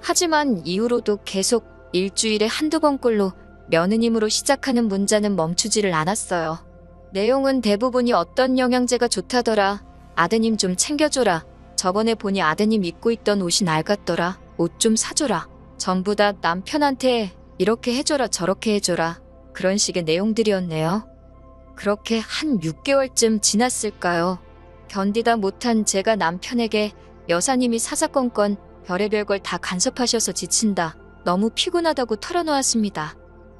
하지만 이후로도 계속 일주일에 한두 번꼴로 며느님으로 시작하는 문자는 멈추지를 않았어요. 내용은 대부분이 어떤 영양제가 좋다더라. 아드님 좀 챙겨줘라. 저번에 보니 아드님 입고 있던 옷이 낡았더라. 옷 좀 사줘라. 전부 다 남편한테 이렇게 해줘라 저렇게 해줘라. 그런 식의 내용들이었네요. 그렇게 한 6개월쯤 지났을까요? 견디다 못한 제가 남편에게 여사님이 사사건건 별의별 걸 다 간섭하셔서 지친다. 너무 피곤하다고 털어놓았습니다.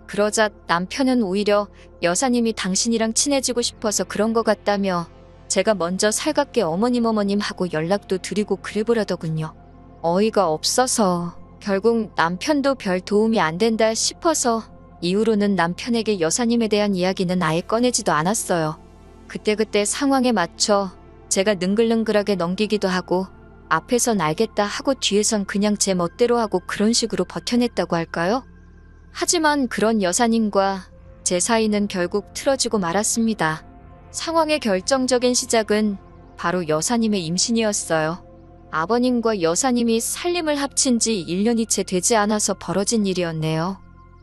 그러자 남편은 오히려 여사님이 당신이랑 친해지고 싶어서 그런 것 같다며 제가 먼저 살갑게 어머님 하고 연락도 드리고 그래보라더군요. 어이가 없어서 결국 남편도 별 도움이 안 된다 싶어서 이후로는 남편에게 여사님에 대한 이야기는 아예 꺼내지도 않았어요. 그때그때 상황에 맞춰 제가 능글능글하게 넘기기도 하고 앞에선 알겠다 하고 뒤에선 그냥 제 멋대로 하고 그런 식으로 버텨냈다고 할까요? 하지만 그런 여사님과 제 사이는 결국 틀어지고 말았습니다. 상황의 결정적인 시작은 바로 여사님의 임신이었어요. 아버님과 여사님이 살림을 합친 지 1년이 채 되지 않아서 벌어진 일이었네요.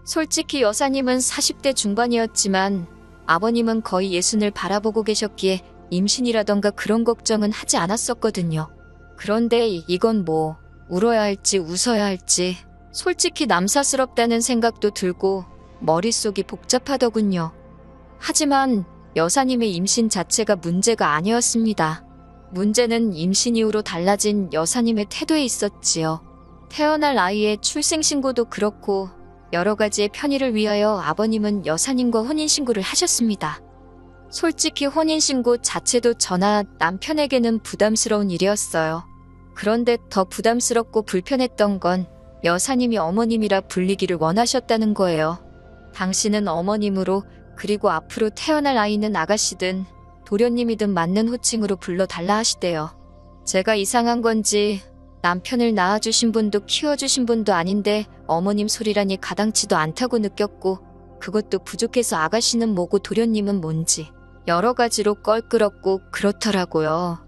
솔직히 여사님은 40대 중반이었지만 아버님은 거의 60을 바라보고 계셨기에 임신이라던가 그런 걱정은 하지 않았었거든요. 그런데 이건 뭐 울어야 할지 웃어야 할지 솔직히 남사스럽다는 생각도 들고 머릿속이 복잡하더군요. 하지만 여사님의 임신 자체가 문제가 아니었습니다. 문제는 임신 이후로 달라진 여사님의 태도에 있었지요. 태어날 아이의 출생신고도 그렇고 여러 가지의 편의를 위하여 아버님은 여사님과 혼인신고를 하셨습니다. 솔직히 혼인신고 자체도 저나 남편에게는 부담스러운 일이었어요. 그런데 더 부담스럽고 불편했던 건 여사님이 어머님이라 불리기를 원하셨다는 거예요. 당신은 어머님으로 그리고 앞으로 태어날 아이는 아가씨든 도련님이든 맞는 호칭으로 불러달라 하시대요. 제가 이상한 건지 남편을 낳아주신 분도 키워주신 분도 아닌데 어머님 소리라니 가당치도 않다고 느꼈고, 그것도 부족해서 아가씨는 뭐고 도련님은 뭔지 여러 가지로 껄끄럽고 그렇더라고요.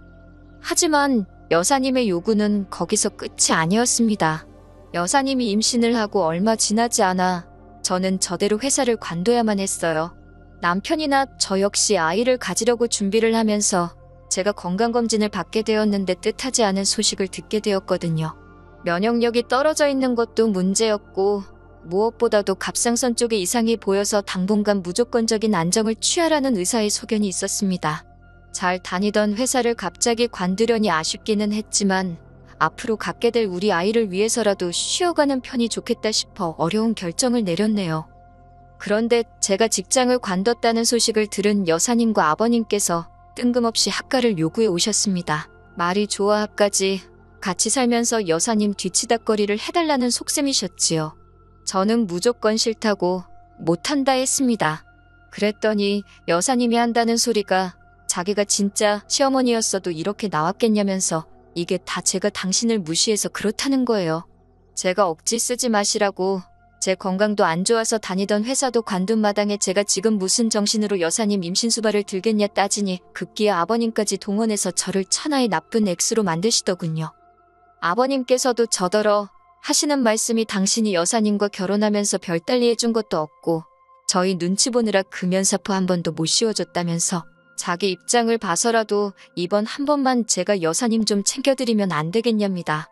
하지만 여사님의 요구는 거기서 끝이 아니었습니다. 여사님이 임신을 하고 얼마 지나지 않아 저는 저대로 회사를 관둬야만 했어요. 남편이나 저 역시 아이를 가지려고 준비를 하면서 제가 건강검진을 받게 되었는데 뜻하지 않은 소식을 듣게 되었거든요. 면역력이 떨어져 있는 것도 문제였고, 무엇보다도 갑상선 쪽에 이상이 보여서 당분간 무조건적인 안정을 취하라는 의사의 소견이 있었습니다. 잘 다니던 회사를 갑자기 관두려니 아쉽기는 했지만 앞으로 갖게 될 우리 아이를 위해서라도 쉬어가는 편이 좋겠다 싶어 어려운 결정을 내렸네요. 그런데 제가 직장을 관뒀다는 소식을 들은 여사님과 아버님께서 뜬금없이 학가를 요구해 오셨습니다. 말이 좋아 학가지, 같이 살면서 여사님 뒤치다꺼리를 해달라는 속셈이셨지요. 저는 무조건 싫다고 못한다 했습니다. 그랬더니 여사님이 한다는 소리가 자기가 진짜 시어머니였어도 이렇게 나왔겠냐면서 이게 다 제가 당신을 무시해서 그렇다는 거예요. 제가 억지 쓰지 마시라고, 제 건강도 안 좋아서 다니던 회사도 관둔 마당에 제가 지금 무슨 정신으로 여사님 임신 수발을 들겠냐 따지니 급기야 아버님까지 동원해서 저를 천하의 나쁜 액수로 만드시더군요. 아버님께서도 저더러 하시는 말씀이 당신이 여사님과 결혼하면서 별달리 해준 것도 없고 저희 눈치 보느라 금연사포 한 번도 못 씌워줬다면서 자기 입장을 봐서라도 이번 한 번만 제가 여사님 좀 챙겨드리면 안 되겠냐입니다.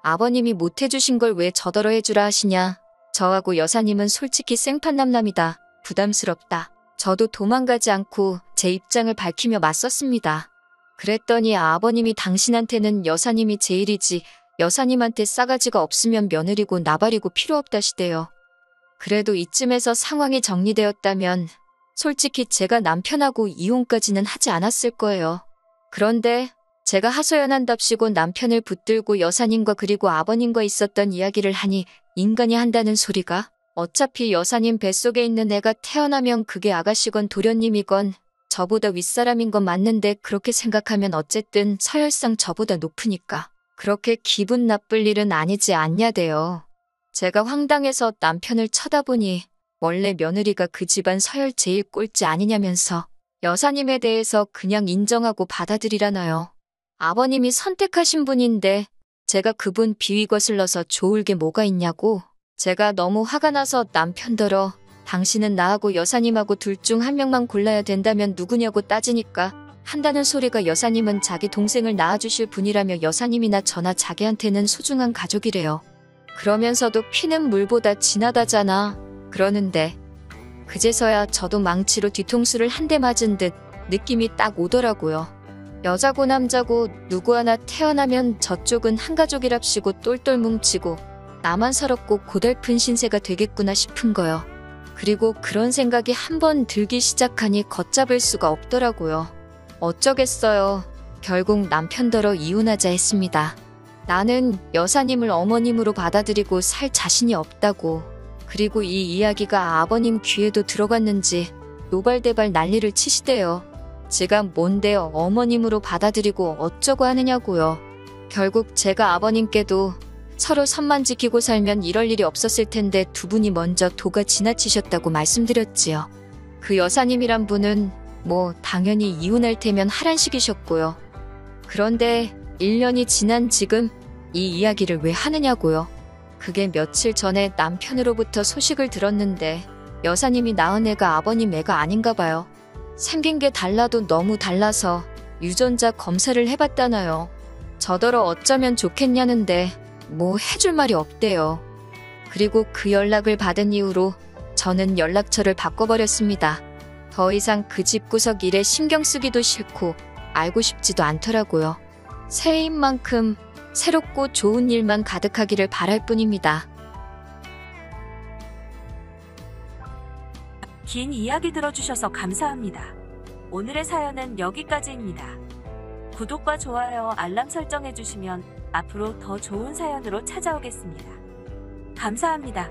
아버님이 못 해주신 걸 왜 저더러 해주라 하시냐. 저하고 여사님은 솔직히 생판남남이다. 부담스럽다. 저도 도망가지 않고 제 입장을 밝히며 맞섰습니다. 그랬더니 아버님이 당신한테는 여사님이 제일이지 여사님한테 싸가지가 없으면 며느리고 나발이고 필요 없다시대요. 그래도 이쯤에서 상황이 정리되었다면 솔직히 제가 남편하고 이혼까지는 하지 않았을 거예요. 그런데 제가 하소연한답시고 남편을 붙들고 여사님과 그리고 아버님과 있었던 이야기를 하니 인간이 한다는 소리가 어차피 여사님 뱃속에 있는 애가 태어나면 그게 아가씨건 도련님이건 저보다 윗사람인 건 맞는데 그렇게 생각하면 어쨌든 서열상 저보다 높으니까 그렇게 기분 나쁠 일은 아니지 않냐대요. 제가 황당해서 남편을 쳐다보니 원래 며느리가 그 집안 서열 제일 꼴찌 아니냐면서 여사님에 대해서 그냥 인정하고 받아들이라나요. 아버님이 선택하신 분인데 제가 그분 비위 거슬러서 좋을 게 뭐가 있냐고. 제가 너무 화가 나서 남편더러 당신은 나하고 여사님하고 둘 중 한 명만 골라야 된다면 누구냐고 따지니까 한다는 소리가 여사님은 자기 동생을 낳아주실 분이라며 여사님이나 저나 자기한테는 소중한 가족이래요. 그러면서도 피는 물보다 진하다잖아. 그러는데 그제서야 저도 망치로 뒤통수를 한 대 맞은 듯 느낌이 딱 오더라고요. 여자고 남자고 누구 하나 태어나면 저쪽은 한 가족이랍시고 똘똘 뭉치고 나만 서럽고 고달픈 신세가 되겠구나 싶은 거요. 그리고 그런 생각이 한번 들기 시작하니 걷잡을 수가 없더라고요. 어쩌겠어요. 결국 남편더러 이혼하자 했습니다. 나는 여사님을 어머님으로 받아들이고 살 자신이 없다고. 그리고 이 이야기가 아버님 귀에도 들어갔는지 노발대발 난리를 치시대요. 제가 뭔데요 어머님으로 받아들이고 어쩌고 하느냐고요. 결국 제가 아버님께도 서로 선만 지키고 살면 이럴 일이 없었을 텐데 두 분이 먼저 도가 지나치셨다고 말씀드렸지요. 그 여사님이란 분은 뭐 당연히 이혼할 테면 하란식이셨고요. 그런데 1년이 지난 지금 이 이야기를 왜 하느냐고요. 그게 며칠 전에 남편으로부터 소식을 들었는데 여사님이 낳은 애가 아버님 애가 아닌가 봐요. 생긴 게 달라도 너무 달라서 유전자 검사를 해봤다나요. 저더러 어쩌면 좋겠냐는데 뭐 해줄 말이 없대요. 그리고 그 연락을 받은 이후로 저는 연락처를 바꿔버렸습니다. 더 이상 그 집구석 일에 신경 쓰기도 싫고 알고 싶지도 않더라고요. 새해인 만큼 새롭고 좋은 일만 가득하기를 바랄 뿐입니다. 긴 이야기 들어주셔서 감사합니다. 오늘의 사연은 여기까지입니다. 구독과 좋아요, 알람 설정해주시면 앞으로 더 좋은 사연으로 찾아오겠습니다. 감사합니다.